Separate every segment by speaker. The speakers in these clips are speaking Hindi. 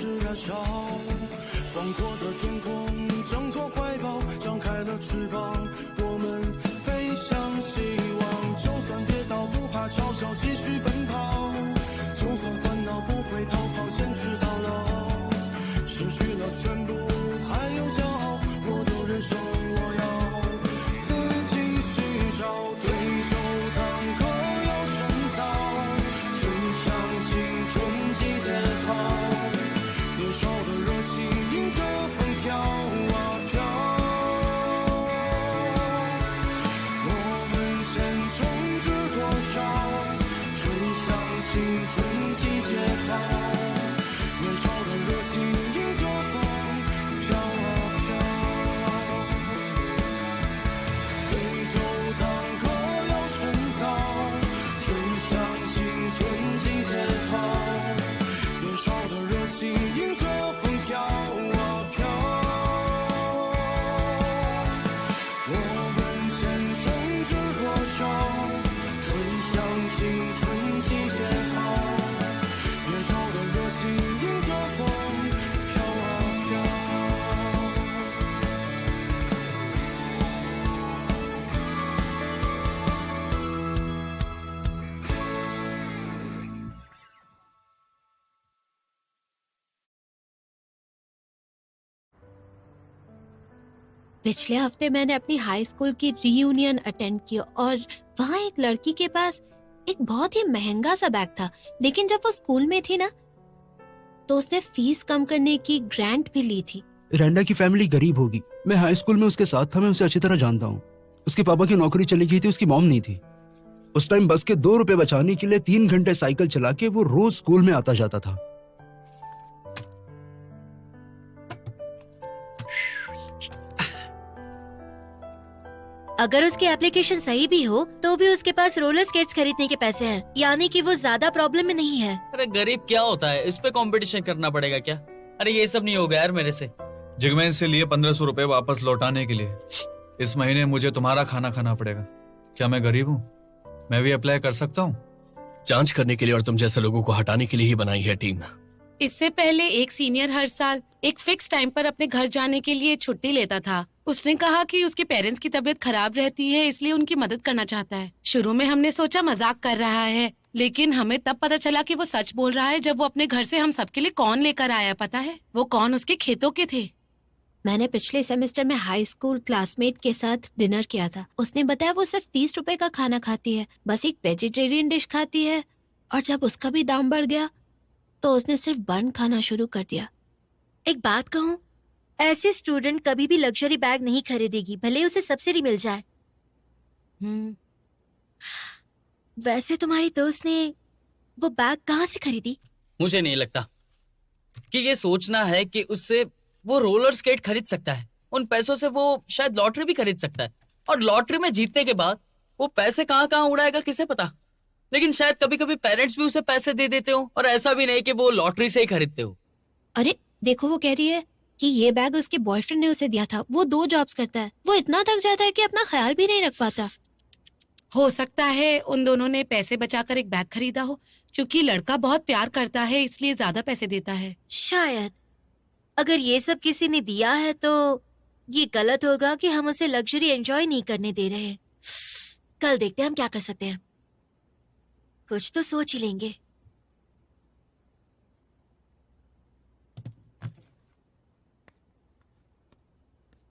Speaker 1: 是热潮，广阔的天空，挣脱怀抱，张开了翅膀，我们飞向希望。就算跌倒不怕嘲笑，继续奔跑，就算烦恼不会逃跑，坚持到老。失去了全部还有骄傲，我的人生我要自己去找。对酒当歌要趁早，吹响青春季节号，年少的热情迎着风飘啊飘。我们前程知多少，吹响青春季节号，年少的热情迎着风飘啊飘。对酒当歌要趁早，吹响青春季节号，年少的热情迎着风飘啊飘。我问前程知多少，吹响青春季节号，年少的热情迎着风飘啊飘。
Speaker 2: पिछले हफ्ते मैंने अपनी हाई स्कूल की रीयूनियन अटेंड की और वहाँ एक लड़की के पास एक बहुत ही महंगा सा बैग था, लेकिन जब वो स्कूल में थी ना तो उसने फीस कम करने की ग्रांट भी ली थी।
Speaker 3: रैंडा की फैमिली गरीब होगी। मैं हाई स्कूल में उसके साथ था, मैं उसे अच्छी तरह जानता हूँ। उसके पापा की नौकरी चली गई थी, उसकी मॉम नहीं थी। उस टाइम बस के 2 रुपए बचाने के लिए 3 घंटे साइकिल चला के वो रोज स्कूल में आता जाता था।
Speaker 4: अगर उसकी एप्लीकेशन सही भी हो तो भी उसके पास रोलर स्केट्स खरीदने के पैसे हैं, यानी कि वो ज्यादा प्रॉब्लम में नहीं है।
Speaker 5: अरे गरीब क्या होता है, इस पे कंपटीशन करना पड़ेगा क्या? अरे ये सब नहीं होगा यार मेरे से।
Speaker 6: जिगमैन से लिए 1500 रुपए वापस लौटाने के लिए इस महीने मुझे तुम्हारा खाना खाना पड़ेगा। क्या मैं गरीब हूँ? मैं भी अप्लाई कर सकता हूँ?
Speaker 7: जांच करने के लिए और तुम जैसे लोगों को हटाने के लिए ही बनाई है टीम।
Speaker 8: इससे पहले एक सीनियर हर साल एक फिक्स टाइम पर अपने घर जाने के लिए छुट्टी लेता था। उसने कहा कि उसके पेरेंट्स की तबीयत खराब रहती है, इसलिए उनकी मदद करना चाहता है। शुरू में हमने सोचा मजाक कर रहा है, लेकिन हमें तब पता चला कि वो सच बोल रहा है जब वो अपने घर से हम सबके लिए कॉर्न लेकर आया। पता है वो कॉर्न उसके खेतों के थे।
Speaker 2: मैंने पिछले सेमेस्टर में हाई स्कूल क्लासमेट के साथ डिनर किया था। उसने बताया वो सिर्फ 30 रुपए का खाना खाती है, बस एक वेजिटेरियन डिश खाती है, और जब उसका भी दाम बढ़ गया तो उसने सिर्फ बन खाना शुरू कर दिया।
Speaker 4: एक बात कहूँ, ऐसे स्टूडेंट कभी भी लग्जरी बैग नहीं खरीदेगी, भले उसे सब्सिडी मिल जाए। वैसे तुम्हारी दोस्त ने वो बैग कहाँ से खरीदी?
Speaker 5: मुझे नहीं लगता कि ये सोचना है कि उससे वो रोलर स्केट खरीद सकता है। उन पैसों से वो शायद लॉटरी भी खरीद सकता है, और लॉटरी में जीतने के बाद वो पैसे कहाँ कहाँ उड़ाएगा किसे पता। लेकिन शायद कभी कभी पेरेंट्स भी उसे पैसे दे देते हो, और ऐसा भी नहीं कि वो लॉटरी से ही खरीदते हो।
Speaker 2: अरे देखो, वो कह रही है कि ये बैग उसके बॉयफ्रेंड ने उसे दिया था। वो 2 जॉब्स करता है, वो इतना थक जाता है कि अपना ख्याल भी नहीं रख पाता।
Speaker 8: हो सकता है उन दोनों ने पैसे बचाकर एक बैग खरीदा हो, क्योंकि लड़का बहुत प्यार करता है इसलिए ज्यादा पैसे देता है।
Speaker 4: शायद अगर ये सब किसी ने दिया है तो ये गलत होगा कि हम उसे लग्जरी एंजॉय नहीं करने दे रहे। कल देखते हैं हम क्या कर सकते हैं, कुछ तो सोच ही लेंगे।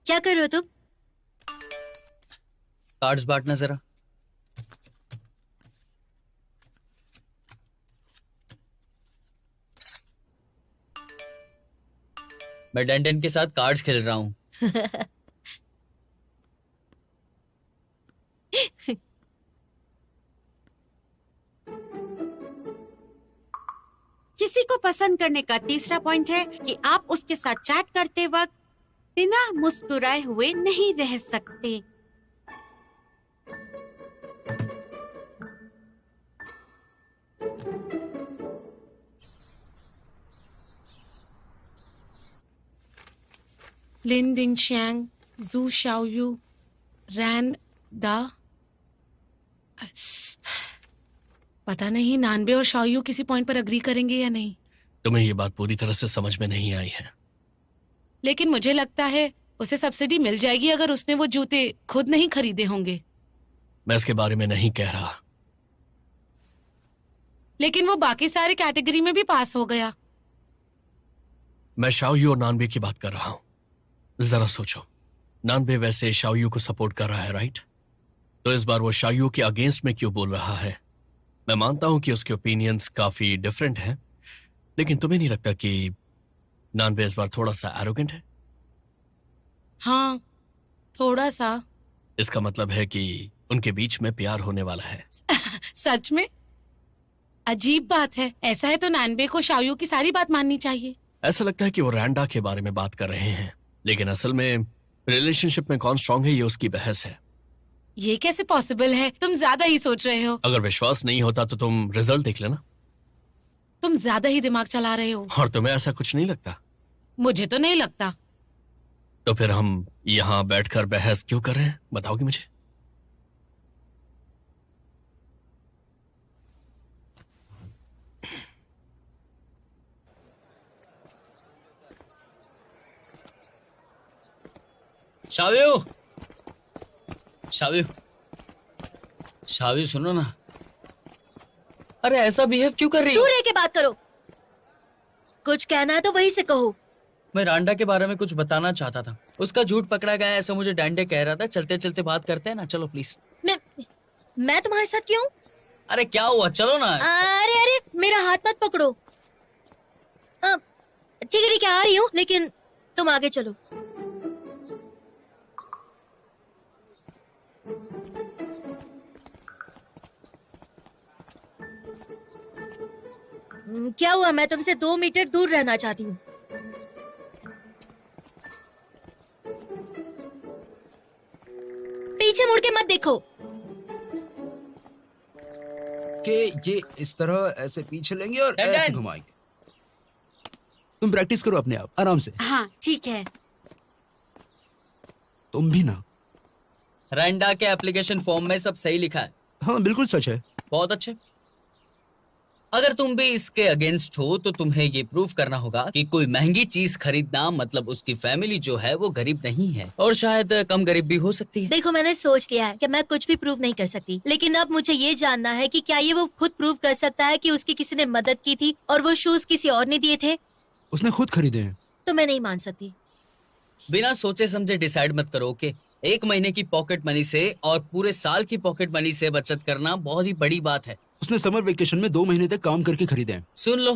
Speaker 4: क्या कर रहे हो तुम?
Speaker 5: कार्ड्स बांटना जरा। मैं डेंटेन के साथ कार्ड्स खेल रहा हूँ।
Speaker 8: किसी को पसंद करने का तीसरा पॉइंट है कि आप उसके साथ चैट करते वक्त बिना मुस्कुराए हुए नहीं रह सकते। लिन डिंग शैंग, जू शाओयू, रैन दा। पता नहीं नानबे और शाओयू किसी पॉइंट पर अग्री करेंगे या नहीं।
Speaker 7: तुम्हें ये बात पूरी तरह से समझ में नहीं आई है।
Speaker 8: लेकिन मुझे लगता है उसे सब्सिडी मिल जाएगी अगर उसने वो जूते खुद नहीं खरीदे होंगे।
Speaker 7: मैं इसके बारे में नहीं कह रहा।
Speaker 8: लेकिन वो बाकी सारे कैटेगरी में भी पास हो गया।
Speaker 7: मैं शाओयू और नानबे की बात कर रहा हूं। जरा सोचो, नानबे वैसे शाओयू को सपोर्ट कर रहा है, राइट? तो इस बार वो शाओयू के अगेंस्ट में क्यों बोल रहा है? मैं मानता हूं कि उसके ओपिनियंस काफी डिफरेंट हैं, लेकिन तुम्हें नहीं लगता कि नानबे इस बार थोड़ा सा एरोगेंट है?
Speaker 8: हाँ, थोड़ा सा।
Speaker 7: इसका मतलब है कि उनके बीच में प्यार होने वाला है।
Speaker 8: सच में? अजीब बात है। ऐसा है तो नानबे को शाओयू की सारी बात माननी चाहिए।
Speaker 7: ऐसा लगता है कि वो रैंडा के बारे में बात कर रहे हैं, लेकिन असल में रिलेशनशिप में कौन स्ट्रांग है ये उसकी बहस है।
Speaker 8: ये कैसे पॉसिबल है? तुम ज्यादा ही सोच रहे हो।
Speaker 7: अगर विश्वास नहीं होता तो तुम रिजल्ट देख लेना।
Speaker 8: तुम ज्यादा ही दिमाग चला रहे हो।
Speaker 7: और तुम्हें ऐसा कुछ नहीं लगता?
Speaker 8: मुझे तो नहीं लगता।
Speaker 7: तो फिर हम यहाँ बैठकर बहस क्यों कर रहे हैं, बताओगी मुझे?
Speaker 5: शावियो, शावियो, शावियो सुनो ना। अरे ऐसा बिहेव क्यों कर रही हो?
Speaker 4: दूर रह के बात करो। कुछ कहना है तो वहीं से कहो।
Speaker 5: मैं रांडा के बारे में कुछ बताना चाहता था। उसका झूठ पकड़ा गया ऐसा मुझे डैंडे कह रहा था। चलते चलते बात करते हैं ना, चलो प्लीज।
Speaker 4: मैं तुम्हारे साथ क्यों?
Speaker 5: अरे क्या हुआ, चलो ना।
Speaker 4: अरे अरे मेरा हाथ मत पकड़ो। ठीक है आ रही हूँ, लेकिन तुम आगे चलो। क्या हुआ? मैं तुमसे 2 मीटर दूर रहना चाहती हूँ। पीछे मुड़ के मत देखो।
Speaker 3: कि ये इस तरह ऐसे पीछे लेंगे और
Speaker 5: डैन,
Speaker 3: ऐसे
Speaker 5: डैन।
Speaker 3: घुमाएंगे। तुम प्रैक्टिस करो अपने आप, आराम से।
Speaker 8: हाँ ठीक है।
Speaker 3: तुम भी ना।
Speaker 5: रांडा के एप्लीकेशन फॉर्म में सब सही लिखा है।
Speaker 3: हाँ बिल्कुल सच है।
Speaker 5: बहुत अच्छे। अगर तुम भी इसके अगेंस्ट हो तो तुम्हें ये प्रूव करना होगा कि कोई महंगी चीज खरीदना मतलब उसकी फैमिली जो है वो गरीब नहीं है, और शायद कम गरीब भी हो सकती है।
Speaker 4: देखो मैंने सोच लिया है कि मैं कुछ भी प्रूव नहीं कर सकती, लेकिन अब मुझे ये जानना है कि क्या ये वो खुद प्रूव कर सकता है कि उसकी किसी ने मदद की थी और वो शूज किसी और ने दिए थे।
Speaker 3: उसने खुद खरीदे हैं।
Speaker 4: तो मैं नहीं मान सकती।
Speaker 5: बिना सोचे समझे डिसाइड मत करो कि 1 महीने की पॉकेट मनी से और पूरे साल की पॉकेट मनी से बचत करना बहुत ही बड़ी बात है।
Speaker 3: उसने समर वेकेशन में 2 महीने तक काम करके खरीदे हैं।
Speaker 5: सुन लो,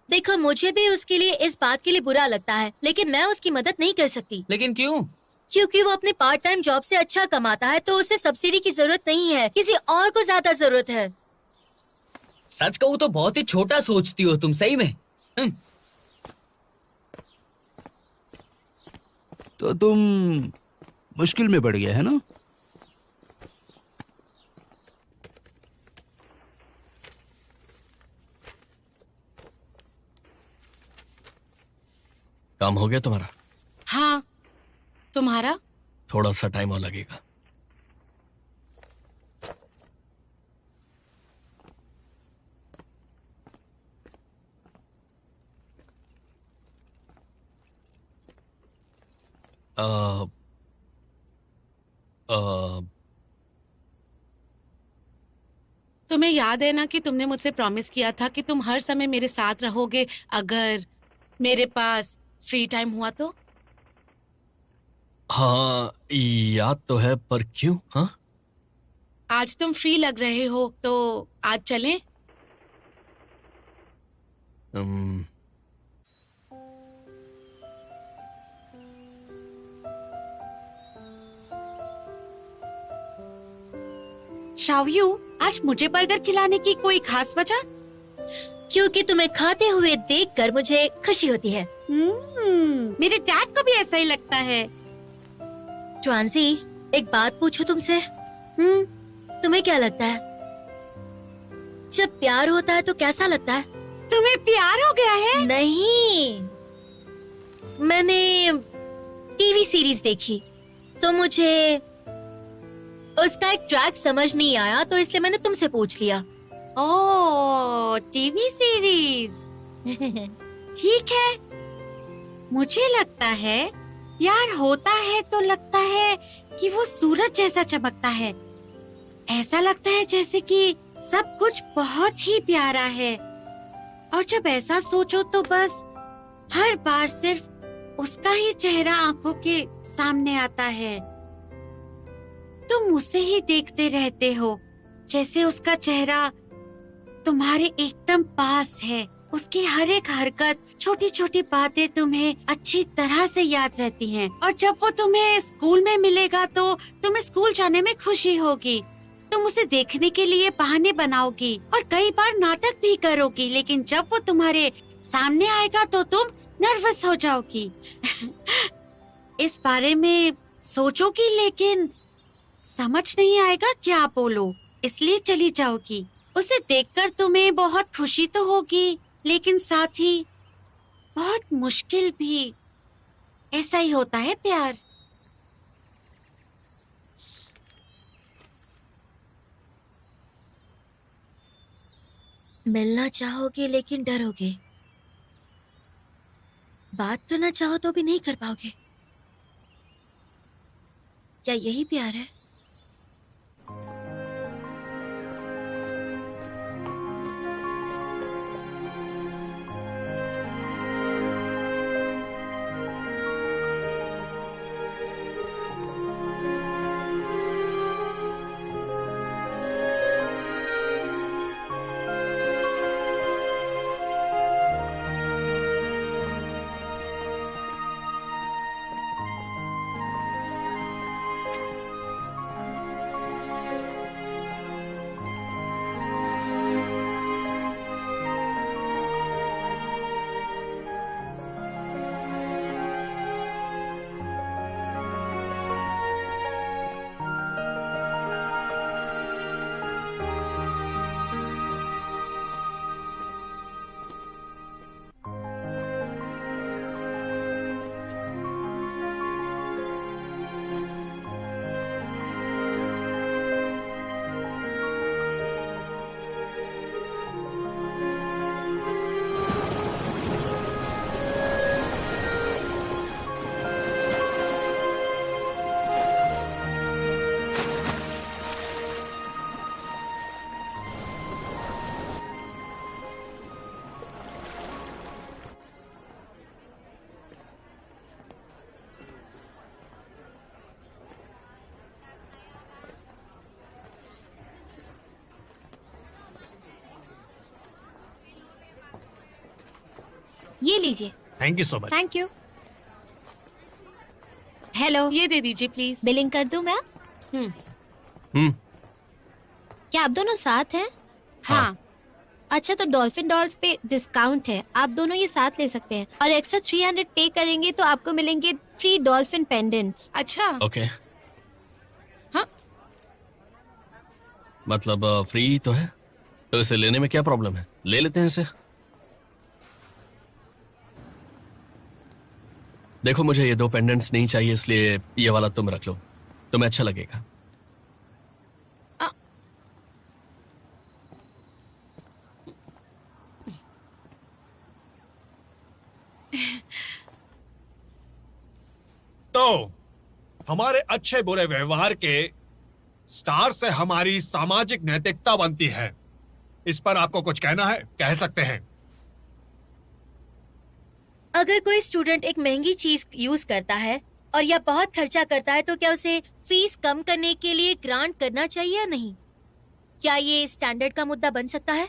Speaker 4: देखो मुझे भी उसके लिए इस बात के लिए बुरा लगता है, लेकिन मैं उसकी मदद नहीं कर सकती।
Speaker 5: लेकिन क्यों?
Speaker 4: क्योंकि वो अपने पार्ट टाइम जॉब से अच्छा कमाता है, तो उसे सब्सिडी की जरूरत नहीं है, किसी और को ज्यादा जरूरत है।
Speaker 5: सच कहूँ तो बहुत ही छोटा सोचती हो तुम, सही में।
Speaker 3: तो तुम मुश्किल में पड़ गया है ना।
Speaker 7: काम हो गया तुम्हारा?
Speaker 8: हाँ, तुम्हारा?
Speaker 7: थोड़ा सा टाइम और लगेगा।
Speaker 8: तुम्हें याद है ना कि तुमने मुझसे प्रॉमिस किया था कि तुम हर समय मेरे साथ रहोगे अगर मेरे पास फ्री टाइम हुआ तो?
Speaker 7: हाँ याद तो है, पर क्यों? हाँ
Speaker 8: आज तुम फ्री लग रहे हो तो आज चलें?
Speaker 9: शाओयू, आज मुझे बर्गर खिलाने की कोई खास वजह?
Speaker 4: क्योंकि तुम्हें खाते हुए देखकर मुझे खुशी होती है।
Speaker 9: मेरे डैड को भी ऐसा ही लगता है।
Speaker 4: ट्वांसी, एक बात पूछूं तुमसे? तुम्हें क्या लगता है जब प्यार होता है तो कैसा लगता है?
Speaker 9: तुम्हें प्यार हो गया है?
Speaker 4: नहीं, मैंने टीवी सीरीज देखी तो मुझे उसका एक ट्रैक समझ नहीं आया, तो इसलिए मैंने तुमसे पूछ लिया।
Speaker 9: ओह, टीवी सीरीज। ठीक है, मुझे लगता है प्यार होता है तो लगता है कि वो सूरज जैसा चमकता है। ऐसा लगता है जैसे कि सब कुछ बहुत ही प्यारा है। और जब ऐसा सोचो तो बस हर बार सिर्फ उसका ही चेहरा आंखों के सामने आता है। तुम उसे ही देखते रहते हो, जैसे उसका चेहरा तुम्हारे एकदम पास है। उसकी हर एक हरकत, छोटी छोटी बातें तुम्हें अच्छी तरह से याद रहती हैं। और जब वो तुम्हें स्कूल में मिलेगा तो तुम्हें स्कूल जाने में खुशी होगी। तुम उसे देखने के लिए बहाने बनाओगी और कई बार नाटक भी करोगी, लेकिन जब वो तुम्हारे सामने आएगा तो तुम नर्वस हो जाओगी। इस बारे में सोचोगी लेकिन समझ नहीं आएगा क्या बोलो, इसलिए चली जाओगी। उसे देखकर तुम्हें बहुत खुशी तो होगी, लेकिन साथ ही बहुत मुश्किल भी। ऐसा ही होता है प्यार।
Speaker 4: मिलना चाहोगे लेकिन डरोगे, बात करना चाहो तो भी नहीं कर पाओगे। क्या यही प्यार है? ये लीजिए।
Speaker 10: Thank you so much.
Speaker 2: Thank you. Hello,
Speaker 8: ये दे दीजिए प्लीज।
Speaker 2: बिलिंग कर दूं मैं? क्या आप दोनों साथ हैं?
Speaker 8: हाँ।
Speaker 2: अच्छा, तो डॉल्फिन डॉल्स पे डिस्काउंट है, आप दोनों ये साथ ले सकते हैं। और एक्स्ट्रा 300 पे करेंगे तो आपको मिलेंगे फ्री डॉल्फिन पेंडेंट्स।
Speaker 8: अच्छा।
Speaker 7: ओके।
Speaker 8: हाँ।
Speaker 7: मतलब फ्री तो है, तो इसे लेने में क्या प्रॉब्लम है? ले लेते हैं इसे। देखो, मुझे ये 2 पेंडेंट्स नहीं चाहिए, इसलिए ये वाला तुम रख लो, तुम्हें अच्छा लगेगा।
Speaker 10: तो हमारे अच्छे बुरे व्यवहार के स्टार से हमारी सामाजिक नैतिकता बनती है। इस पर आपको कुछ कहना है? कह सकते हैं।
Speaker 4: अगर कोई स्टूडेंट एक महंगी चीज यूज करता है और या बहुत खर्चा करता है तो क्या उसे फीस कम करने के लिए ग्रांट करना चाहिए या नहीं? क्या ये स्टैंडर्ड का मुद्दा बन सकता है?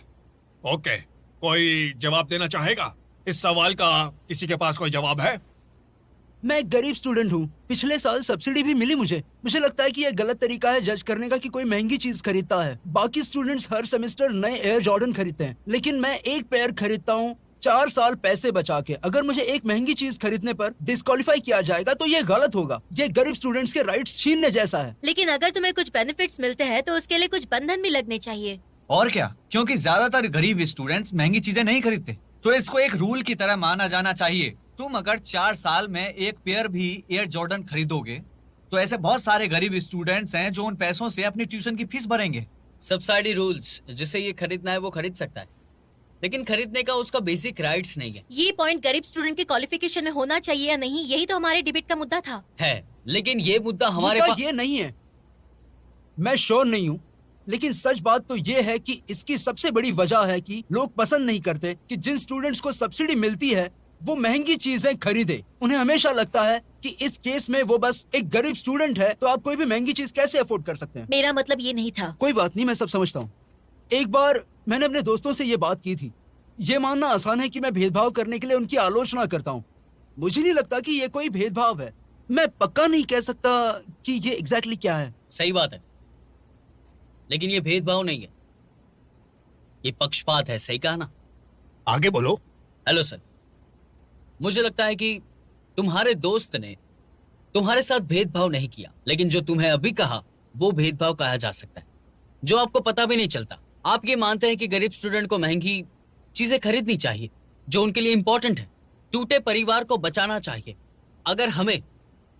Speaker 10: ओके, कोई जवाब देना चाहेगा? इस सवाल का किसी के पास कोई जवाब है?
Speaker 3: मैं एक गरीब स्टूडेंट हूँ, पिछले साल सब्सिडी भी मिली मुझे। मुझे लगता है कि यह गलत तरीका है जज करने का कि कोई महंगी चीज खरीदता है। बाकी स्टूडेंट्स हर सेमेस्टर नए एयर जॉर्डन खरीदते हैं, लेकिन मैं एक पेयर खरीदता हूँ 4 साल पैसे बचा के। अगर मुझे एक महंगी चीज खरीदने पर डिस्क्वालीफाई किया जाएगा तो ये गलत होगा। ये गरीब स्टूडेंट्स के राइट्स छीनने जैसा है।
Speaker 4: लेकिन अगर तुम्हें कुछ बेनिफिट्स मिलते हैं तो उसके लिए कुछ बंधन भी लगने चाहिए।
Speaker 6: और क्या, क्योंकि ज्यादातर गरीब स्टूडेंट्स महंगी चीजें नहीं खरीदते, तो इसको एक रूल की तरह माना जाना चाहिए। तुम अगर 4 साल में एक पेयर भी एयर जॉर्डन खरीदोगे तो ऐसे बहुत सारे गरीब स्टूडेंट्स हैं जो उन पैसों से अपनी ट्यूशन की फीस भरेंगे।
Speaker 5: सब्सिडी रूल्स, जिसे ये खरीदना है वो खरीद सकता है। लेकिन खरीदने का उसका बेसिक राइट्स नहीं है।
Speaker 4: ये पॉइंट गरीब स्टूडेंट के क्वालिफिकेशन में होना चाहिए या नहीं, यही तो हमारे डिबेट का मुद्दा था।
Speaker 5: है, लेकिन ये मुद्दा हमारे
Speaker 3: मुद्दा
Speaker 5: पास
Speaker 3: ये नहीं है। मैं श्योर नहीं हूँ, लेकिन सच बात तो ये है कि इसकी सबसे बड़ी वजह है कि लोग पसंद नहीं करते कि जिन स्टूडेंट्स को सब्सिडी मिलती है वो महंगी चीजें खरीदे। उन्हें हमेशा लगता है कि इस केस में वो बस एक गरीब स्टूडेंट है, तो आप कोई भी महंगी चीज कैसे अफोर्ड कर सकते हैं।
Speaker 4: मेरा मतलब ये नहीं था।
Speaker 3: कोई बात नहीं, मैं सब समझता हूँ। एक बार मैंने अपने दोस्तों से ये बात की थी। ये मानना आसान है कि मैं भेदभाव करने के लिए उनकी आलोचना करता हूँ। मुझे नहीं लगता कि ये कोई भेदभाव है। मैं पक्का नहीं कह सकता कि ये एग्जैक्टली क्या है।
Speaker 5: सही बात है, लेकिन ये भेदभाव नहीं है, ये पक्षपात है। सही कहा ना?
Speaker 10: आगे बोलो।
Speaker 5: हेलो सर, मुझे लगता है कि तुम्हारे दोस्त ने तुम्हारे साथ भेदभाव नहीं किया, लेकिन जो तुम्हें अभी कहा वो भेदभाव कहा जा सकता है, जो आपको पता भी नहीं चलता। आप ये मानते हैं कि गरीब स्टूडेंट को महंगी चीजें खरीदनी चाहिए जो उनके लिए इंपॉर्टेंट है, टूटे परिवार को बचाना चाहिए। अगर हमें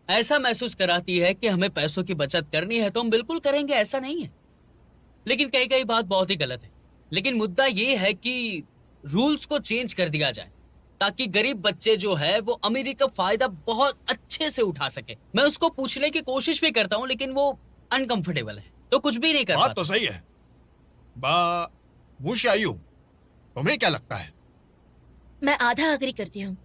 Speaker 5: ऐसा महसूस कराती है कि हमें पैसों की बचत करनी है तो हम बिल्कुल करेंगे, ऐसा नहीं है। लेकिन कई कई बात बहुत ही गलत है। लेकिन मुद्दा ये है कि रूल्स को चेंज कर दिया जाए ताकि गरीब बच्चे जो है वो अमीरी का फायदा बहुत अच्छे से उठा सके। मैं उसको पूछने की कोशिश भी करता हूँ, लेकिन वो अनकंफर्टेबल है, तो कुछ भी नहीं कर
Speaker 10: बात
Speaker 5: पाता।
Speaker 10: तो सही है। मुशायू, तुम्हें क्या लगता है?
Speaker 4: मैं आधा अग्री करती हूँ।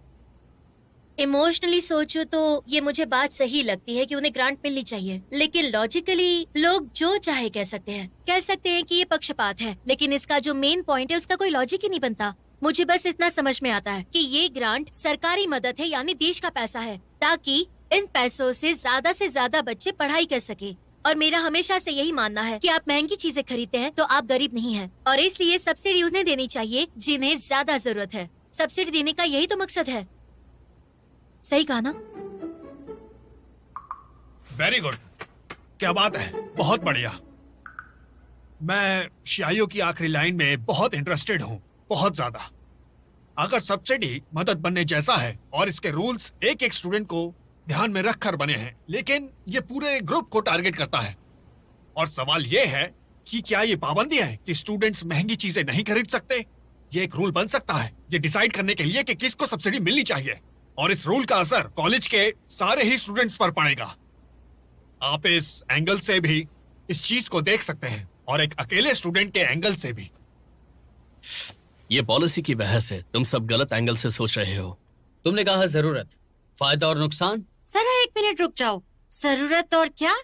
Speaker 4: इमोशनली सोचूं तो ये मुझे बात सही लगती है कि उन्हें ग्रांट मिलनी चाहिए, लेकिन लॉजिकली लोग जो चाहे कह सकते हैं कि ये पक्षपात है, लेकिन इसका जो मेन पॉइंट है उसका कोई लॉजिक ही नहीं बनता। मुझे बस इतना समझ में आता है कि ये ग्रांट सरकारी मदद है, यानी देश का पैसा है, ताकि इन पैसों से ज्यादा बच्चे पढ़ाई कर सके। और मेरा हमेशा से यही मानना है कि आप महंगी चीजें खरीदते हैं तो आप गरीब नहीं हैं, और इसलिए सब्सिडी उन्हें देनी चाहिए जिन्हें ज्यादा जरूरत है। सब्सिडी देने का यही तो मकसद है। सही कहा ना?
Speaker 10: वेरी गुड, क्या बात है, बहुत बढ़िया। मैं शाइयो की आखिरी लाइन में बहुत इंटरेस्टेड हूँ, बहुत ज्यादा। अगर सब्सिडी मदद बनने जैसा है और इसके रूल्स एक एक स्टूडेंट को ध्यान में रखकर बने हैं, लेकिन ये पूरे ग्रुप को टारगेट करता है। और सवाल ये है कि क्या ये पाबंदी है कि स्टूडेंट्स महंगी चीजें नहीं खरीद सकते? ये एक रूल बन सकता है ये डिसाइड करने के लिए कि किसको सब्सिडी मिलनी चाहिए, और इस रूल का असर कॉलेज के सारे ही स्टूडेंट्स पर पड़ेगा। आप इस एंगल से भी इस चीज को देख सकते हैं और एक अकेले स्टूडेंट के एंगल से भी।
Speaker 7: ये पॉलिसी की बहस है, तुम सब गलत एंगल से सोच रहे हो।
Speaker 5: तुमने कहा जरूरत, फायदा और नुकसान।
Speaker 9: जरा एक मिनट रुक जाओ। जरूरत और क्या?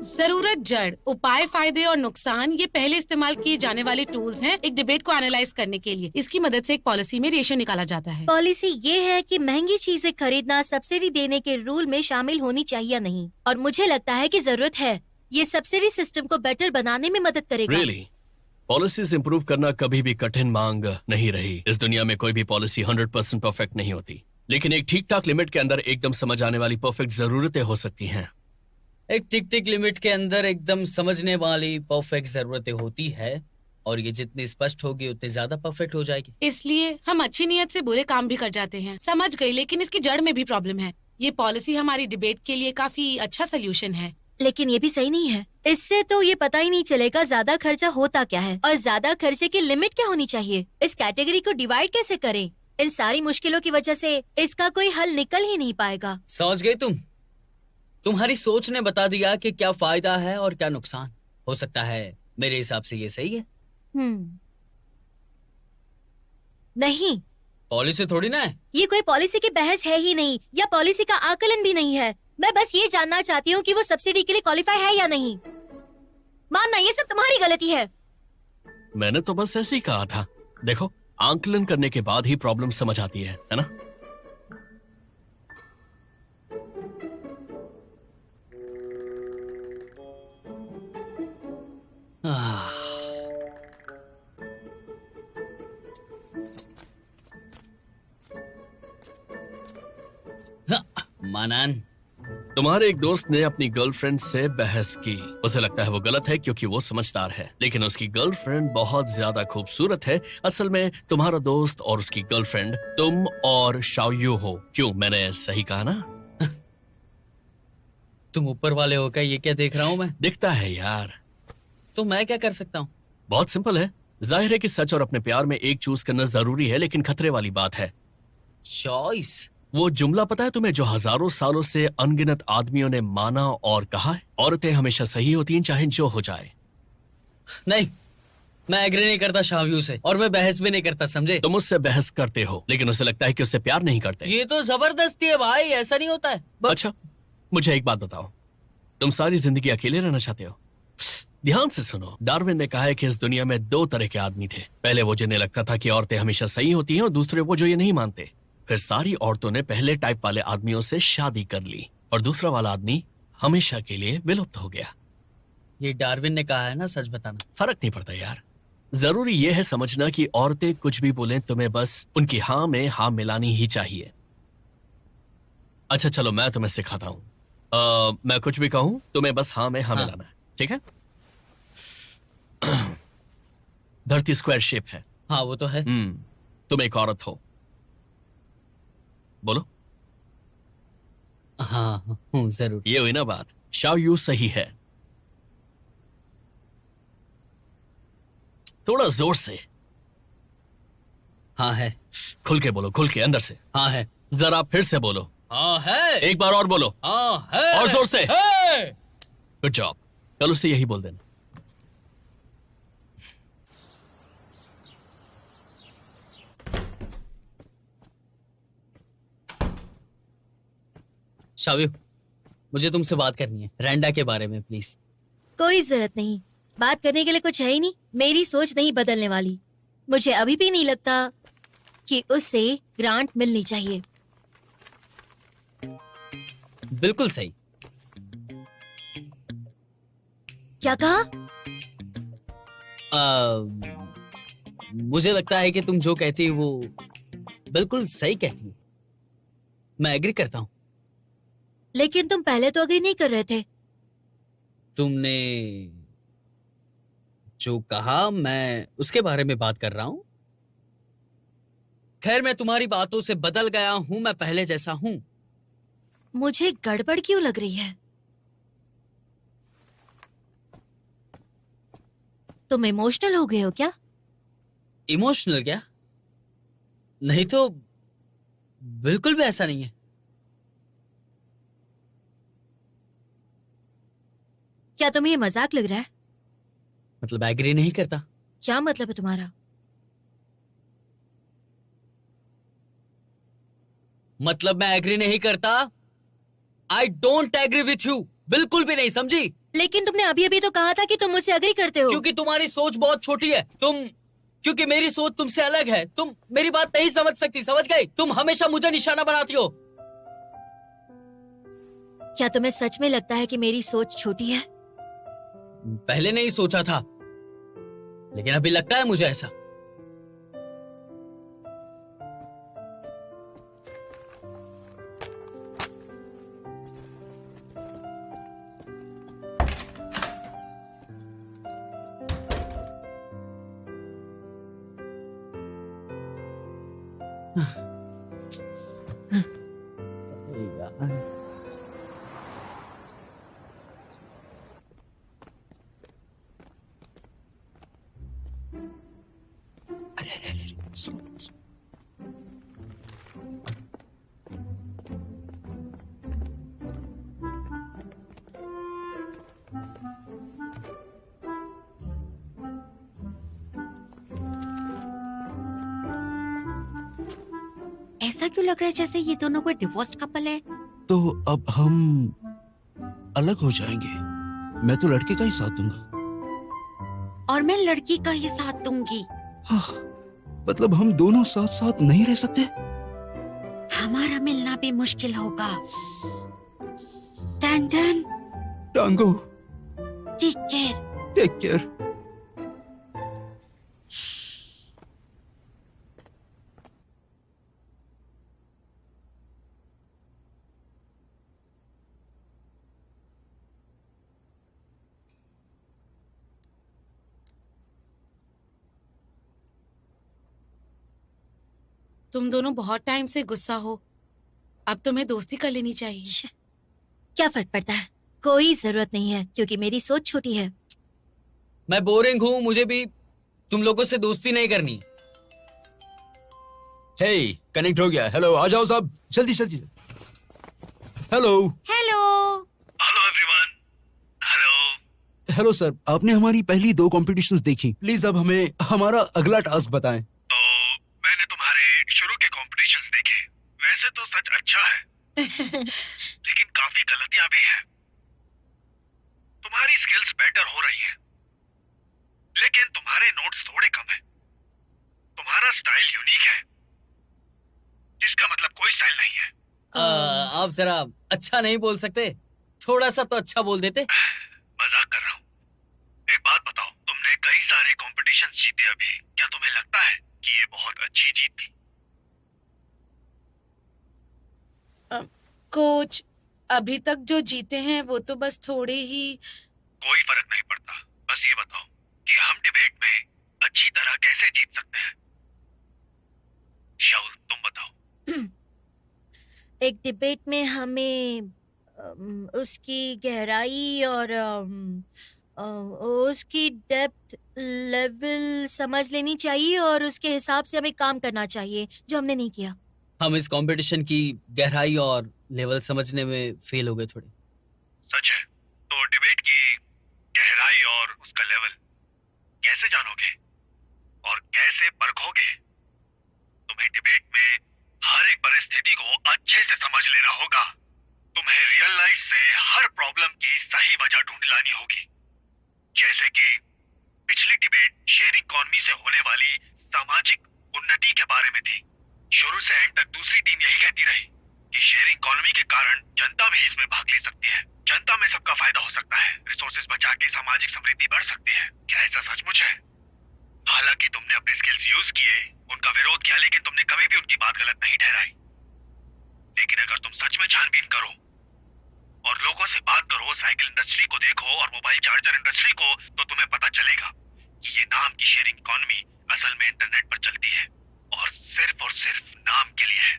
Speaker 8: जरूरत जड़, उपाय, फायदे और नुकसान ये पहले इस्तेमाल किए जाने वाले टूल्स हैं एक डिबेट को एनालाइज करने के लिए। इसकी मदद से एक पॉलिसी में रेशियो निकाला जाता है।
Speaker 4: पॉलिसी ये है कि महंगी चीजें खरीदना सब्सिडी देने के रूल में शामिल होनी चाहिए या नहीं, और मुझे लगता है कि जरूरत है। ये सब्सिडी सिस्टम को बेटर बनाने में मदद करेगा।
Speaker 7: Really? पॉलिसीज इंप्रूव करना कभी भी कठिन मांग नहीं रही। इस दुनिया में कोई भी पॉलिसी 100% परफेक्ट नहीं होती, लेकिन एक ठीक ठाक लिमिट के अंदर एकदम समझ आने वाली परफेक्ट जरूरतें हो सकती हैं।
Speaker 5: एक टिक टिक लिमिट के अंदर एकदम समझने वाली परफेक्ट जरूरतें होती है, और ये जितनी स्पष्ट होगी उतनी ज्यादा परफेक्ट हो जाएगी।
Speaker 8: इसलिए हम अच्छी नीयत से बुरे काम भी कर जाते हैं। समझ गई, लेकिन इसकी जड़ में भी प्रॉब्लम है। ये पॉलिसी हमारी डिबेट के लिए काफी अच्छा सोल्यूशन है।
Speaker 4: लेकिन ये भी सही नहीं है। इससे तो ये पता ही नहीं चलेगा ज्यादा खर्चा होता क्या है, और ज्यादा खर्चे की लिमिट क्या होनी चाहिए। इस कैटेगरी को डिवाइड कैसे करें? इन सारी मुश्किलों की वजह से इसका कोई हल निकल ही नहीं पाएगा।
Speaker 5: समझ गई तुम? तुम्हारी सोच ने बता दिया कि क्या फायदा है और क्या नुकसान हो सकता है। मेरे हिसाब से ये सही है।
Speaker 4: नहीं,
Speaker 5: पॉलिसी थोड़ी ना है।
Speaker 4: ये कोई पॉलिसी की बहस है ही नहीं, या पॉलिसी का आकलन भी नहीं है। मैं बस ये जानना चाहती हूँ कि वो सब्सिडी के लिए क्वालिफाई है या नहीं। मानना ये सब तुम्हारी गलती है।
Speaker 7: मैंने तो बस ऐसे ही कहा था। देखो, आंकलन करने के बाद ही प्रॉब्लम समझ आती है ना?
Speaker 5: मानन,
Speaker 7: तुम्हारे एक दोस्त ने अपनी गर्लफ्रेंड से बहस की। उसे लगता है वो गलत है क्योंकि वो समझदार है, लेकिन उसकी गर्लफ्रेंड बहुत ज्यादा खूबसूरत है। असल में तुम्हारा दोस्त और उसकी गर्लफ्रेंड तुम और शाओयू हो। क्यों, मैंने सही कहा ना?
Speaker 5: तुम ऊपर वाले हो क्या? ये क्या देख रहा हूँ मैं?
Speaker 7: दिखता है यार।
Speaker 5: तो मैं क्या कर सकता हूँ?
Speaker 7: बहुत सिंपल है, जाहिर है कि सच और अपने प्यार में एक चूज करना जरूरी है, लेकिन खतरे वाली बात है।
Speaker 5: चॉइस?
Speaker 7: वो जुमला पता है तुम्हें जो हजारों सालों से अनगिनत आदमियों ने माना और कहा है? औरतें हमेशा सही होती हैं चाहे जो हो जाए।
Speaker 5: नहीं, मैं एग्री नहीं करता शाहव्यू से, और मैं बहस भी नहीं करता, समझे?
Speaker 7: तुम उससे बहस करते हो, लेकिन उसे लगता है कि उससे प्यार नहीं करते।
Speaker 5: ये तो जबरदस्ती है भाई, ऐसा नहीं होता है।
Speaker 7: अच्छा, मुझे एक बात बताओ, तुम सारी जिंदगी अकेले रहना चाहते हो? ध्यान से सुनो, डार्विन ने कहा है कि इस दुनिया में दो तरह के आदमी थे। पहले वो जिन्हें लगता था कि औरतें हमेशा सही होती हैं, और दूसरे वो जो ये नहीं मानते। फिर सारी औरतों ने पहले टाइप वाले आदमियों से शादी कर ली, और दूसरा वाला आदमी हमेशा के लिए विलुप्त हो गया।
Speaker 5: ये डार्विन ने कहा है ना, सच बताना।
Speaker 7: फर्क नहीं पड़ता यार, जरूरी ये है समझना कि औरतें कुछ भी बोलें, तुम्हें बस उनकी हाँ में हाँ मिलानी ही चाहिए। अच्छा चलो, मैं तुम्हें सिखाता हूँ। मैं कुछ भी कहूं तुम्हें बस हाँ में हाँ मिलाना है, ठीक है? धरती स्क्वायर शेप है।
Speaker 5: हाँ वो तो है।
Speaker 7: तुम एक औरत हो, बोलो।
Speaker 5: हाँ हूँ जरूर।
Speaker 7: ये हुई ना बात। शाओयू सही है। थोड़ा जोर से।
Speaker 5: हाँ है।
Speaker 7: खुल के बोलो, खुल के, अंदर से।
Speaker 5: हाँ है।
Speaker 7: जरा फिर से बोलो।
Speaker 5: हाँ है।
Speaker 7: एक बार और बोलो।
Speaker 5: हाँ है।
Speaker 7: और जोर से।
Speaker 5: है।
Speaker 7: Good job. कल उससे यही बोल देना।
Speaker 5: शाव्यू, मुझे तुमसे बात करनी है रैंडा के बारे में, प्लीज।
Speaker 4: कोई जरूरत नहीं, बात करने के लिए कुछ है ही नहीं। मेरी सोच नहीं बदलने वाली। मुझे अभी भी नहीं लगता कि उससे ग्रांट मिलनी चाहिए।
Speaker 5: बिल्कुल सही।
Speaker 4: क्या कहा?
Speaker 5: मुझे लगता है कि तुम जो कहती हो वो बिल्कुल सही कहती हो। मैं एग्री करता हूं।
Speaker 4: लेकिन तुम पहले तो अग्री नहीं कर रहे थे।
Speaker 5: तुमने जो कहा मैं उसके बारे में बात कर रहा हूं। खैर, मैं तुम्हारी बातों से बदल गया हूं, मैं पहले जैसा हूं।
Speaker 4: मुझे गड़बड़ क्यों लग रही है? तुम इमोशनल हो गए हो क्या?
Speaker 5: इमोशनल क्या? नहीं तो, बिल्कुल भी ऐसा नहीं है।
Speaker 4: क्या तुम्हें ये मजाक लग रहा है?
Speaker 5: मतलब एग्री नहीं करता?
Speaker 4: क्या मतलब है तुम्हारा?
Speaker 5: मतलब मैं एग्री नहीं करता। I don't agree with you, बिल्कुल भी नहीं, समझी?
Speaker 4: लेकिन तुमने अभी अभी तो कहा था कि तुम मुझसे एग्री करते हो।
Speaker 5: क्योंकि तुम्हारी सोच बहुत छोटी है। क्योंकि मेरी सोच तुमसे अलग है। तुम मेरी बात नहीं समझ सकती, समझ गई? तुम हमेशा मुझे निशाना बनाती हो।
Speaker 4: क्या तुम्हें सच में लगता है कि मेरी सोच छोटी है?
Speaker 5: पहले नहीं सोचा था, लेकिन अभी लगता है मुझे ऐसा।
Speaker 9: ऐसा क्यों लग रहा है जैसे ये दोनों कोई डिवोर्स्ड कपल है?
Speaker 3: तो अब हम अलग हो जाएंगे। मैं तो लड़के का ही साथ दूंगा
Speaker 9: और मैं लड़की का ही साथ दूंगी।
Speaker 3: हाँ, मतलब हम दोनों साथ साथ नहीं रह सकते?
Speaker 9: हमारा मिलना भी मुश्किल होगा। टन टन।
Speaker 3: टांगो।
Speaker 9: Take care.
Speaker 3: Take care.
Speaker 8: तुम दोनों बहुत टाइम से गुस्सा हो, अब तुम्हें दोस्ती कर लेनी चाहिए।
Speaker 4: क्या फर्क पड़ता है? कोई जरूरत नहीं है, क्योंकि मेरी सोच छोटी है।
Speaker 5: मैं बोरिंग हूं, मुझे भी तुम लोगों से दोस्ती नहीं करनी।
Speaker 3: हे कनेक्ट हो गया। हेलो आ जाओ साहब, जल्दी जल्दी। Hello
Speaker 9: hello.
Speaker 10: Hello everyone. Hello.
Speaker 3: Hello sir, आपने हमारी पहली 2 कॉम्पिटिशन्स देखी, प्लीज अब हमें हमारा अगला टास्क बताएं।
Speaker 10: तो मैंने तुम्हारे शुरू के कॉम्पिटिशन्स देखे, वैसे तो सच अच्छा है लेकिन काफी गलतियां भी हैं। तुम्हारी स्किल्स बेटर हो रही हैं, लेकिन तुम्हारे नोट्स थोड़े कम हैं। तुम्हारा स्टाइल यूनिक है, जिसका मतलब कोई स्टाइल नहीं है।
Speaker 5: आप जरा अच्छा नहीं बोल सकते? थोड़ा सा तो अच्छा बोल देते।
Speaker 10: मजाक कर रहा हूँ। एक बात बताओ, तुमने कई सारे कॉम्पिटिशन्स जीते अभी, क्या तुम्हें लगता है कि ये बहुत अच्छी जीत थी?
Speaker 8: कोच, अभी तक जो जीते हैं वो तो बस थोड़े ही।
Speaker 10: कोई फर्क नहीं पड़ता, बस ये बताओ कि हम डिबेट में अच्छी तरह कैसे जीत सकते हैं। शाउल, तुम बताओ।
Speaker 4: एक डिबेट में हमें उसकी गहराई और उसकी डेप्थ लेवल समझ लेनी चाहिए और उसके हिसाब से हमें काम करना चाहिए, जो हमने नहीं किया।
Speaker 5: हम इस कंपटीशन की गहराई और लेवल समझने में फेल हो गए थोड़े।
Speaker 10: सच है? तो डिबेट की गहराई और उसका लेवल कैसे जानोगे और कैसे परखोगे? तुम्हें डिबेट में हर एक परिस्थिति को अच्छे से समझ लेना होगा। तुम्हें रियल लाइफ से हर प्रॉब्लम की सही वजह ढूंढ लानी होगी। जैसे कि पिछली डिबेट शेयरिंग इकोनॉमी से होने वाली सामाजिक उन्नति के बारे में थी। शुरू से एंड तक दूसरी टीम यही कहती रही कि शेयरिंग इकोनॉमी के कारण जनता भी इसमें भाग ले सकती है, जनता में सबका फायदा हो सकता है, रिसोर्सेज बचा के सामाजिक समृद्धि बढ़ सकती है। क्या ऐसा सचमुच है? हालांकि तुमने अपने स्किल्स यूज किए, उनका विरोध किया, लेकिन तुमने कभी भी उनकी बात गलत नहीं ठहराई। लेकिन अगर तुम सच में छानबीन करो और लोगों से बात करो, साइकिल इंडस्ट्री को देखो और मोबाइल चार्जर इंडस्ट्री को, तो तुम्हें पता चलेगा कि ये नाम की शेयरिंग इकोनॉमी असल में इंटरनेट पर चलती है और सिर्फ नाम के लिए है,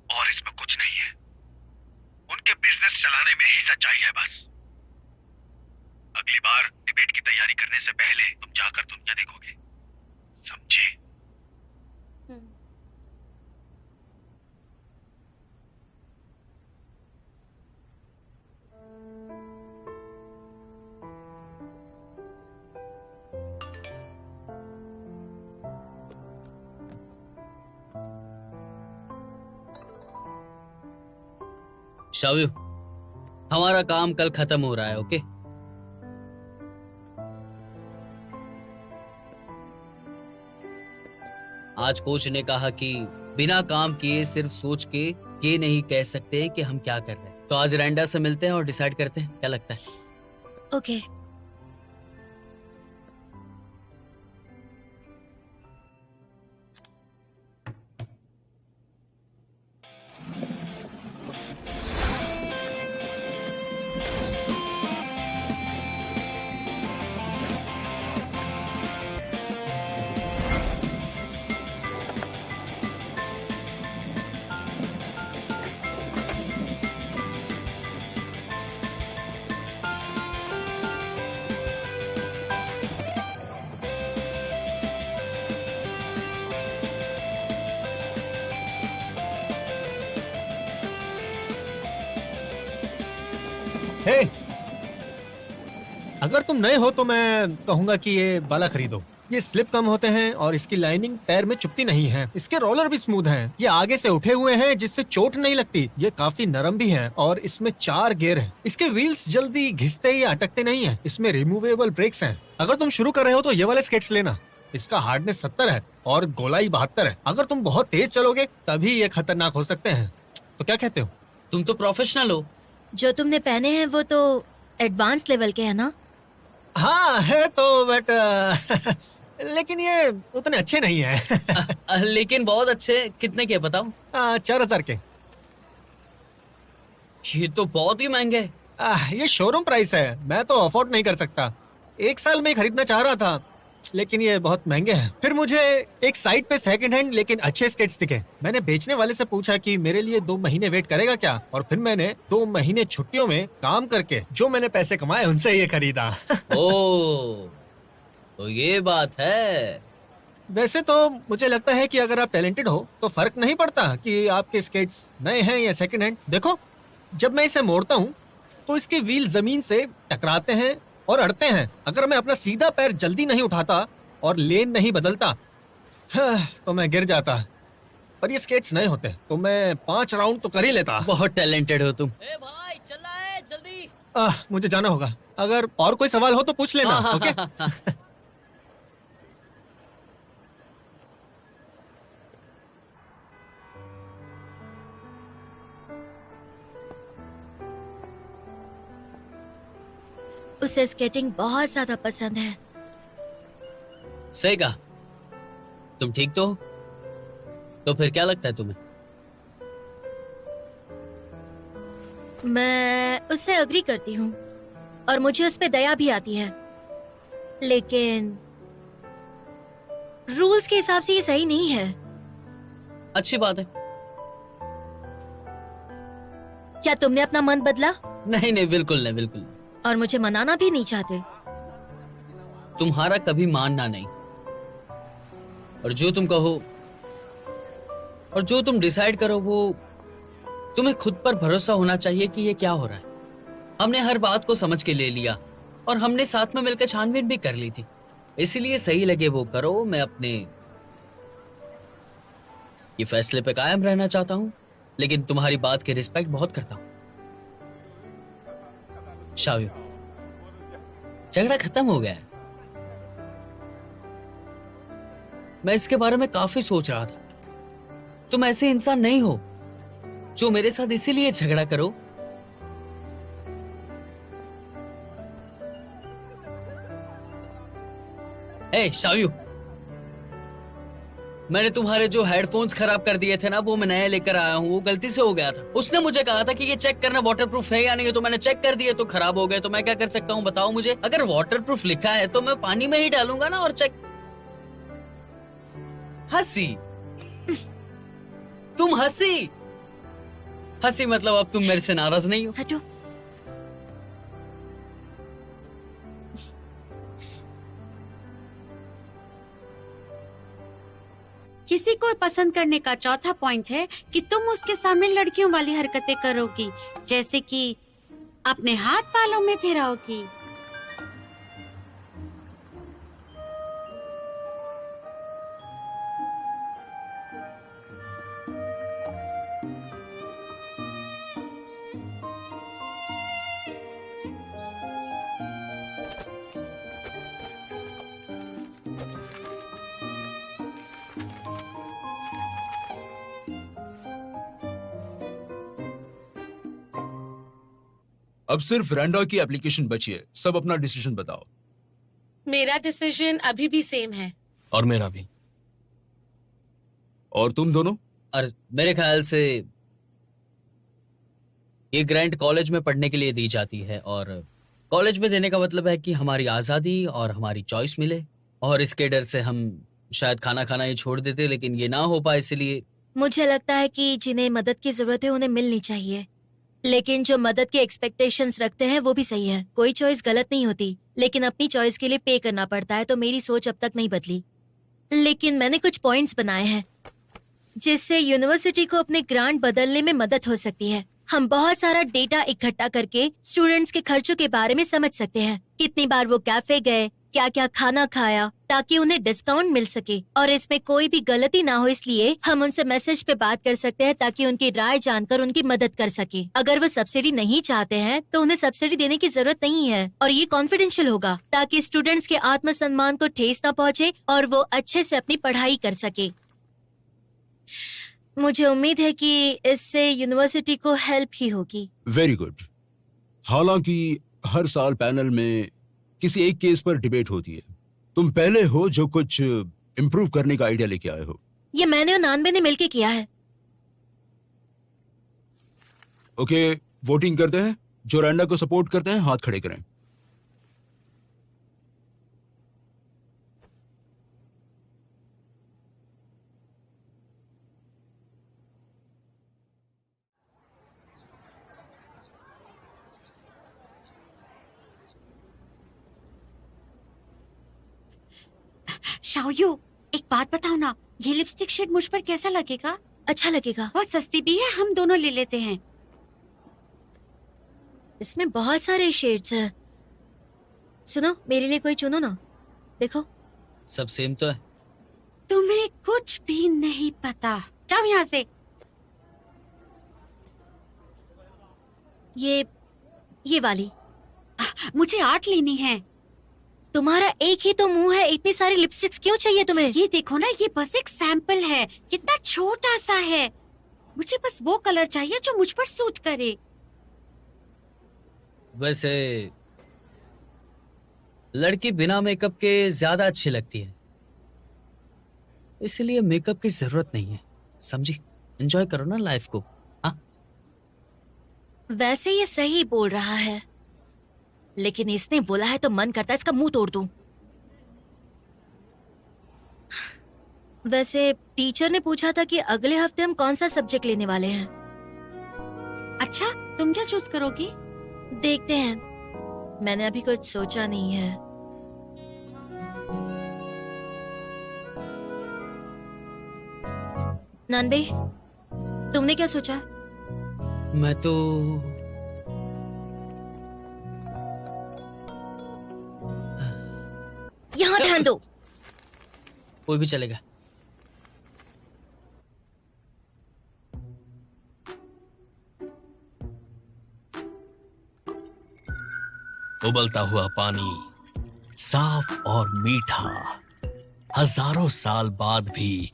Speaker 10: और इसमें कुछ नहीं है। उनके बिजनेस चलाने में ही सच्चाई है बस। अगली बार डिबेट की तैयारी करने से पहले तुम जाकर दुनिया देखोगे, समझे?
Speaker 5: शाविव, हमारा काम कल खत्म हो रहा है, ओके? आज कोच ने कहा कि बिना काम किए सिर्फ सोच के ये नहीं कह सकते कि हम क्या कर रहे हैं। तो आज रैंडा से मिलते हैं और डिसाइड करते हैं, क्या लगता है?
Speaker 4: ओके।
Speaker 11: हे, अगर तुम नए हो तो मैं कहूंगा कि ये वाला खरीदो। ये स्लिप कम होते हैं और इसकी लाइनिंग पैर में चुभती नहीं है। इसके रोलर भी स्मूथ हैं। ये आगे से उठे हुए हैं जिससे चोट नहीं लगती। ये काफी नरम भी हैं और इसमें 4 गियर हैं। इसके व्हील्स जल्दी घिसते या अटकते नहीं हैं। इसमें रिमूवेबल ब्रेक्स हैं। अगर तुम शुरू कर रहे हो तो ये वाले स्केट्स लेना। इसका हार्डनेस 70 है और गोलाई 72 है। अगर तुम बहुत तेज चलोगे तभी ये खतरनाक हो सकते हैं। तो क्या कहते हो?
Speaker 5: तुम तो प्रोफेशनल हो।
Speaker 4: जो तुमने पहने हैं वो तो एडवांस लेवल के है ना?
Speaker 11: हाँ है तो, बट लेकिन ये उतने अच्छे नहीं है।
Speaker 5: लेकिन बहुत अच्छे। कितने के बताओ?
Speaker 11: 4000 के।
Speaker 5: ये तो बहुत ही महंगे है।
Speaker 11: ये शोरूम प्राइस है, मैं तो अफोर्ड नहीं कर सकता। 1 साल में खरीदना चाह रहा था, लेकिन ये बहुत महंगे हैं। फिर मुझे एक साइट पे सेकंड हैंड लेकिन अच्छे स्केट्स दिखे। मैंने बेचने वाले से पूछा कि मेरे लिए 2 महीने वेट करेगा क्या, और फिर मैंने 2 महीने छुट्टियों में काम करके जो मैंने पैसे कमाए उनसे ये खरीदा।
Speaker 5: ओ, तो ये बात है।
Speaker 11: वैसे तो मुझे लगता है कि अगर आप टैलेंटेड हो तो फर्क नहीं पड़ता कि आपके स्केट्स नए हैं या सेकंड हैंड। देखो, जब मैं इसे मोड़ता हूँ तो इसके व्हील जमीन से टकराते हैं और अड़ते हैं। अगर मैं अपना सीधा पैर जल्दी नहीं उठाता और लेन नहीं बदलता तो मैं गिर जाता। पर ये स्केट्स नए होते तो मैं 5 राउंड तो कर ही लेता।
Speaker 5: बहुत टैलेंटेड हो तुम। ए भाई चल रहा है जल्दी।
Speaker 11: मुझे जाना होगा। अगर और कोई सवाल हो तो पूछ लेना। ओके?
Speaker 4: उसे स्केटिंग बहुत ज्यादा पसंद है।
Speaker 5: सही कहा। तुम ठीक तो हो? तो फिर क्या लगता है तुम्हें?
Speaker 4: मैं उससे अग्री करती हूँ और मुझे उस पे दया भी आती है, लेकिन रूल्स के हिसाब से ये सही नहीं है।
Speaker 5: अच्छी बात है।
Speaker 4: क्या तुमने अपना मन बदला?
Speaker 5: नहीं नहीं, बिल्कुल नहीं, बिल्कुल नहीं।
Speaker 4: और मुझे मनाना भी नहीं चाहते?
Speaker 5: तुम्हारा कभी मानना नहीं। और जो तुम कहो और जो तुम डिसाइड करो वो तुम्हें खुद पर भरोसा होना चाहिए कि ये क्या हो रहा है। हमने हर बात को समझ के ले लिया और हमने साथ में मिलकर छानबीन भी कर ली थी, इसलिए सही लगे वो करो। मैं अपने ये फैसले पे कायम रहना चाहता हूं, लेकिन तुम्हारी बात की रिस्पेक्ट बहुत करता हूं। शायू, झगड़ा खत्म हो गया है। मैं इसके बारे में काफी सोच रहा था। तुम ऐसे इंसान नहीं हो जो मेरे साथ इसीलिए झगड़ा करो। ए शायू, मैंने तुम्हारे जो हेडफोन्स खराब कर दिए थे ना, वो मैं नए लेकर आया हूँ। वो गलती से हो गया था। उसने मुझे कहा था कि ये चेक करना वाटरप्रूफ है या नहीं है, तो मैंने चेक कर दिए तो खराब हो गए। तो मैं क्या कर सकता हूँ बताओ मुझे? अगर वाटरप्रूफ लिखा है तो मैं पानी में ही डालूंगा ना और चेक। हंसी, तुम हंसी हंसी मतलब अब तुम मेरे से नाराज नहीं हो?
Speaker 4: हटो।
Speaker 9: किसी को पसंद करने का चौथा पॉइंट है कि तुम उसके सामने लड़कियों वाली हरकतें करोगी, जैसे कि अपने हाथ बालों में फिराओगी।
Speaker 3: अब सिर्फ रैंडा की एप्लीकेशन बची है। सब अपना डिसीजन बताओ।
Speaker 8: मेरा डिसीजन अभी भी सेम है।
Speaker 7: और मेरा भी।
Speaker 3: और तुम दोनों?
Speaker 5: और मेरे ख्याल से ये ग्रांट कॉलेज में पढ़ने के लिए दी जाती है, और कॉलेज में देने का मतलब है कि हमारी आजादी और हमारी चॉइस मिले। और इसके डर से हम शायद खाना खाना ही छोड़ देते, लेकिन ये ना हो पाए, इसलिए
Speaker 4: मुझे लगता है कि जिन्हें मदद की जरूरत है उन्हें मिलनी चाहिए, लेकिन जो मदद के एक्सपेक्टेशंस रखते हैं वो भी सही है। कोई चॉइस गलत नहीं होती, लेकिन अपनी चॉइस के लिए पे करना पड़ता है। तो मेरी सोच अब तक नहीं बदली, लेकिन मैंने कुछ पॉइंट्स बनाए हैं जिससे यूनिवर्सिटी को अपने ग्रांट बदलने में मदद हो सकती है। हम बहुत सारा डेटा इकट्ठा करके स्टूडेंट्स के खर्चों के बारे में समझ सकते हैं। कितनी बार वो कैफे गए, क्या क्या खाना खाया, ताकि उन्हें डिस्काउंट मिल सके और इसमें कोई भी गलती ना हो। इसलिए हम उनसे मैसेज पे बात कर सकते हैं ताकि उनकी राय जानकर उनकी मदद कर सके। अगर वो सब्सिडी नहीं चाहते हैं तो उन्हें सब्सिडी देने की जरूरत नहीं है, और ये कॉन्फिडेंशियल होगा ताकि स्टूडेंट्स के आत्मसम्मान को ठेस न पहुंचे और वो अच्छे से अपनी पढ़ाई कर सके। मुझे उम्मीद है कि इससे यूनिवर्सिटी को हेल्प ही होगी।
Speaker 3: Very good. हालांकि हर साल पैनल में किसी एक केस पर डिबेट होती है। तुम पहले हो जो कुछ इम्प्रूव करने का आइडिया लेके आए हो।
Speaker 4: ये मैंने और नानबे ने मिलके किया है।
Speaker 3: ओके, वोटिंग करते हैं। जो रैंडा को सपोर्ट करते हैं हाथ खड़े करें।
Speaker 9: शाओयू, एक बात बताओ ना, ये लिपस्टिक शेड मुझ पर कैसा लगेगा?
Speaker 4: अच्छा लगेगा।
Speaker 9: बहुत सस्ती भी है, हम दोनों ले लेते हैं।
Speaker 4: इसमें बहुत सारे शेड्स हैं। सुनो, मेरे लिए कोई चुनो ना। देखो,
Speaker 5: सब सेम तो है।
Speaker 9: तुम्हें कुछ भी नहीं पता, जाओ यहाँ से।
Speaker 4: ये वाली।
Speaker 9: मुझे 8 लेनी है।
Speaker 4: तुम्हारा एक ही तो मुंह है, इतनी सारी लिपस्टिक्स क्यों चाहिए तुम्हें?
Speaker 9: ये देखो ना, ये बस एक सैंपल है, कितना छोटा सा है। मुझे बस वो कलर चाहिए जो मुझ पर सूट करे।
Speaker 5: वैसे लड़की बिना मेकअप के ज्यादा अच्छी लगती है, इसलिए मेकअप की जरूरत नहीं है, समझी? एंजॉय करो ना लाइफ को। हाँ,
Speaker 4: वैसे ये सही बोल रहा है, लेकिन इसने बोला है तो मन करता है इसका मुंह तोड़ दूं। वैसे टीचर ने पूछा था कि अगले हफ्ते हम कौन सा सब्जेक्ट लेने वाले हैं।
Speaker 9: अच्छा, तुम क्या चूज करोगी?
Speaker 4: देखते हैं, मैंने अभी कुछ सोचा नहीं है। नानबे, तुमने क्या सोचा?
Speaker 5: मैं तो
Speaker 4: यहाँ ध्यान दो।
Speaker 5: कोई भी चलेगा।
Speaker 7: उबलता हुआ पानी, साफ और मीठा, हजारों साल बाद भी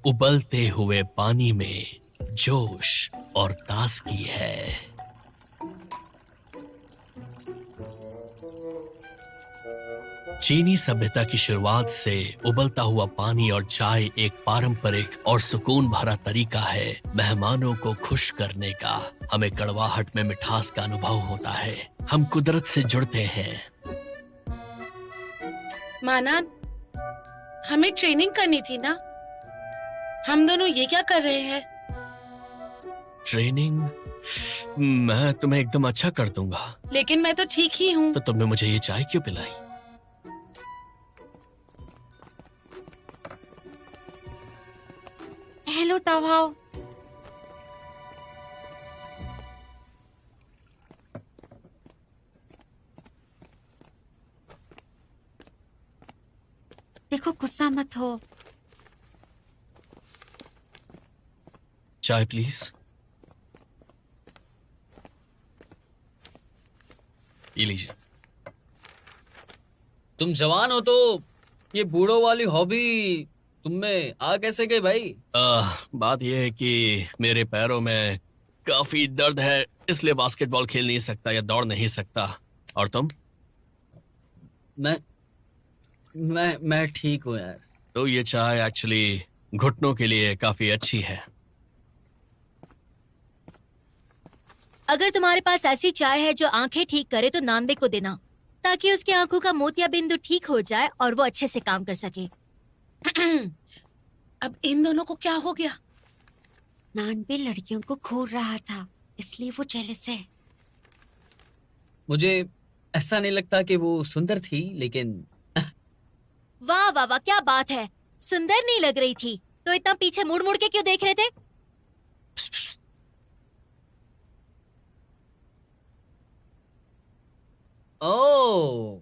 Speaker 7: उबलते हुए पानी में जोश और ताजगी है। चीनी सभ्यता की शुरुआत से उबलता हुआ पानी और चाय एक पारंपरिक और सुकून भरा तरीका है मेहमानों को खुश करने का। हमें कड़वाहट में मिठास का अनुभव होता है, हम कुदरत से जुड़ते हैं।
Speaker 8: माना, हमें ट्रेनिंग करनी थी ना, हम दोनों ये क्या कर रहे हैं?
Speaker 7: ट्रेनिंग? मैं तुम्हें एकदम अच्छा कर दूंगा।
Speaker 8: लेकिन मैं तो ठीक ही हूँ।
Speaker 7: तो तुमने मुझे ये चाय क्यों पिलाई?
Speaker 9: हेलो तावाओ। देखो, गुस्सा मत हो।
Speaker 7: चाय प्लीज। ये लीजिए।
Speaker 5: तुम जवान हो तो ये बूढ़ों वाली हॉबी तुम में आ कैसे गई भाई?
Speaker 7: बात यह है कि मेरे पैरों में काफी दर्द है, इसलिए बास्केटबॉल खेल नहीं सकता या दौड़ नहीं सकता। और तुम?
Speaker 5: मैं ठीक हूँ यार।
Speaker 7: तो ये चाय एक्चुअली घुटनों के लिए काफी अच्छी है।
Speaker 4: अगर तुम्हारे पास ऐसी चाय है जो आंखें ठीक करे तो नानबे को देना, ताकि उसकी आंखों का मोतिया बिंदु ठीक हो जाए और वो अच्छे से काम कर सके।
Speaker 8: अब इन दोनों को क्या हो गया?
Speaker 9: नानबे लड़कियों को घूर रहा था, इसलिए वो जेलस है।
Speaker 5: मुझे ऐसा नहीं लगता कि वो सुंदर थी, लेकिन
Speaker 4: वाह वाह वाह, क्या बात है। सुंदर नहीं लग रही थी तो इतना पीछे मुड़ मुड़ के क्यों देख रहे थे?
Speaker 5: ओह,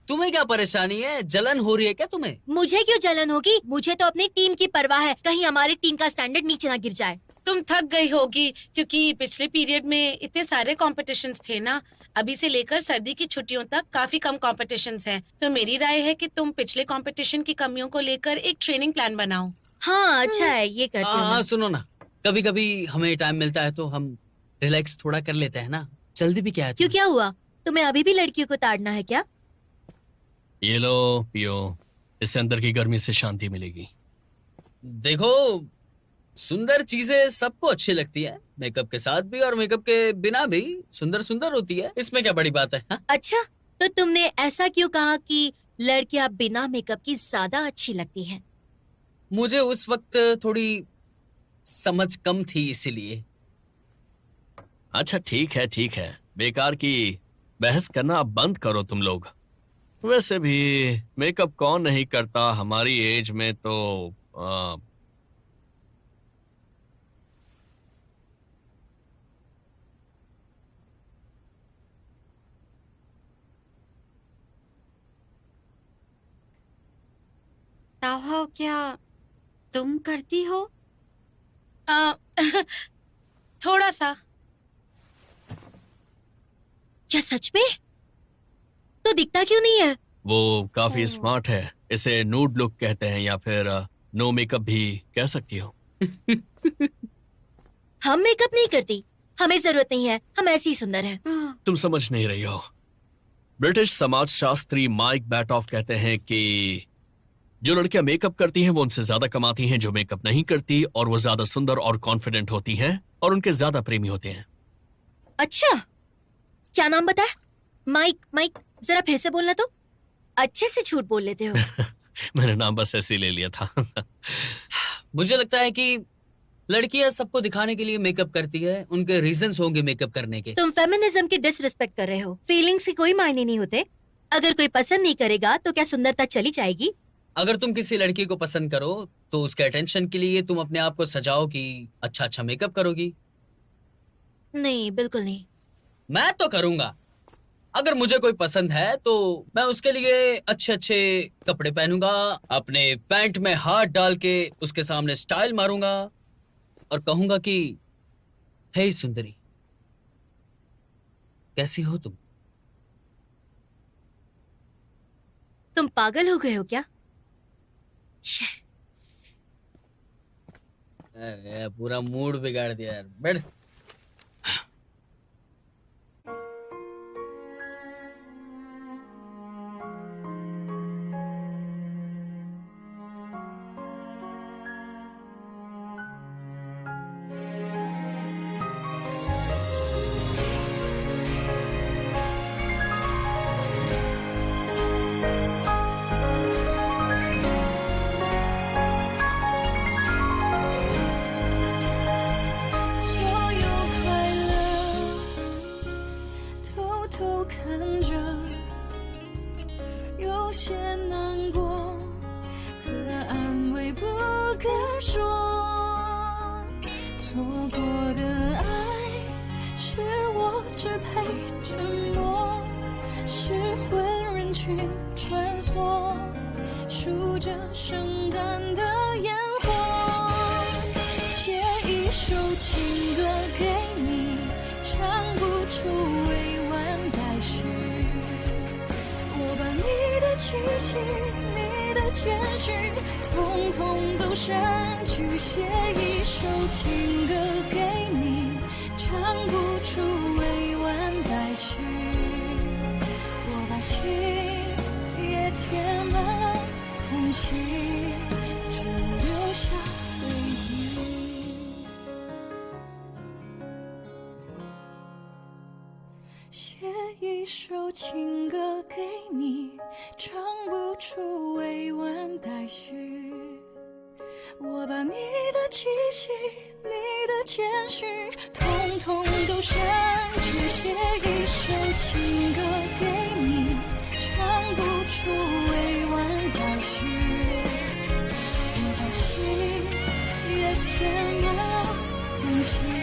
Speaker 5: तुम्हें क्या परेशानी है? जलन हो रही है क्या तुम्हें?
Speaker 4: मुझे क्यों जलन होगी? मुझे तो अपनी टीम की परवाह है, कहीं हमारी टीम का स्टैंडर्ड नीचे ना गिर जाए।
Speaker 8: तुम थक गई होगी क्योंकि पिछले पीरियड में इतने सारे कॉम्पिटिशन्स थे ना। अभी से लेकर सर्दी की छुट्टियों तक काफी कम कॉम्पिटिशन्स हैं। तो मेरी राय है कि तुम पिछले कॉम्पिटिशन की कमियों को लेकर एक ट्रेनिंग प्लान बनाओ।
Speaker 4: हाँ अच्छा है, ये करती हूँ
Speaker 5: हाँ
Speaker 4: मैं।
Speaker 5: सुनो ना, कभी कभी हमें टाइम मिलता है तो हम रिलैक्स थोड़ा कर लेते हैं ना। जल्दी भी क्या है
Speaker 4: क्यों,
Speaker 5: तुम्हें?
Speaker 4: क्या हुआ? तुम्हें अभी भी लड़कियों को ताड़ना है क्या?
Speaker 7: ये लो पियो, इससे अंदर की गर्मी से शांति मिलेगी।
Speaker 5: देखो, सुंदर चीजें सबको अच्छी लगती है, मेकअप के साथ भी और मेकअप के बिना भी सुंदर सुंदर होती है। इसमें क्या बड़ी बात है? हाँ?
Speaker 4: अच्छा, तो तुमने ऐसा क्यों कहा कि लड़कियां बिना मेकअप की ज्यादा अच्छी लगती हैं?
Speaker 5: मुझे उस वक्त थोड़ी समझ कम थी, इसीलिए।
Speaker 7: अच्छा ठीक है, बेकार की बहस करना अब बंद करो तुम लोग। वैसे भी मेकअप कौन नहीं करता हमारी एज में तो
Speaker 9: ताओ, क्या तुम करती हो?
Speaker 8: थोड़ा सा।
Speaker 4: क्या सच में? तो दिखता क्यों नहीं है?
Speaker 7: वो काफी स्मार्ट है, इसे नूड लुक कहते हैं या फिर नो मेकअप भी कह सकती हो।
Speaker 4: हम मेकअप नहीं करती, हमें जरूरत नहीं है, हम ऐसे ही सुंदर हैं।
Speaker 7: तुम समझ नहीं रही हो। ब्रिटिश समाजशास्त्री माइक बैटऑफ कहते हैं कि जो लड़कियां मेकअप करती हैं वो उनसे ज्यादा कमाती हैं जो मेकअप नहीं करती, और वो ज्यादा सुंदर और कॉन्फिडेंट होती हैं और उनके ज्यादा प्रेमी होते हैं।
Speaker 4: अच्छा, क्या नाम बताया? माइक, जरा फिर से बोलना तो। अच्छे से झूठ बोल लेते हो।
Speaker 7: मैंने नाम बस ऐसे ही ले लिया था।
Speaker 5: मुझे लगता है कि लड़कियां सबको दिखाने के लिए मेकअप करती है, उनके रीजंस होंगे मेकअप करने के।
Speaker 4: तुम फेमिनिज्म की डिसरिस्पेक्ट कर रहे हो। फीलिंग्स की कोई मायने नहीं होते। अगर कोई पसंद नहीं करेगा तो क्या सुंदरता चली जाएगी?
Speaker 5: अगर तुम किसी लड़की को पसंद करो तो उसके अटेंशन के लिए तुम अपने आप को सजाओ कि अच्छा मेकअप करोगी।
Speaker 4: नहीं, बिल्कुल नहीं।
Speaker 5: मैं तो करूंगा। अगर मुझे कोई पसंद है तो मैं उसके लिए अच्छे कपड़े पहनूंगा, अपने पैंट में हाथ डाल के उसके सामने स्टाइल मारूंगा और कहूंगा कि हे सुंदरी, कैसी हो तुम?
Speaker 4: तुम पागल हो गए हो क्या?
Speaker 5: पूरा मूड बिगाड़ दिया यार। बैठ।
Speaker 1: 填满空隙。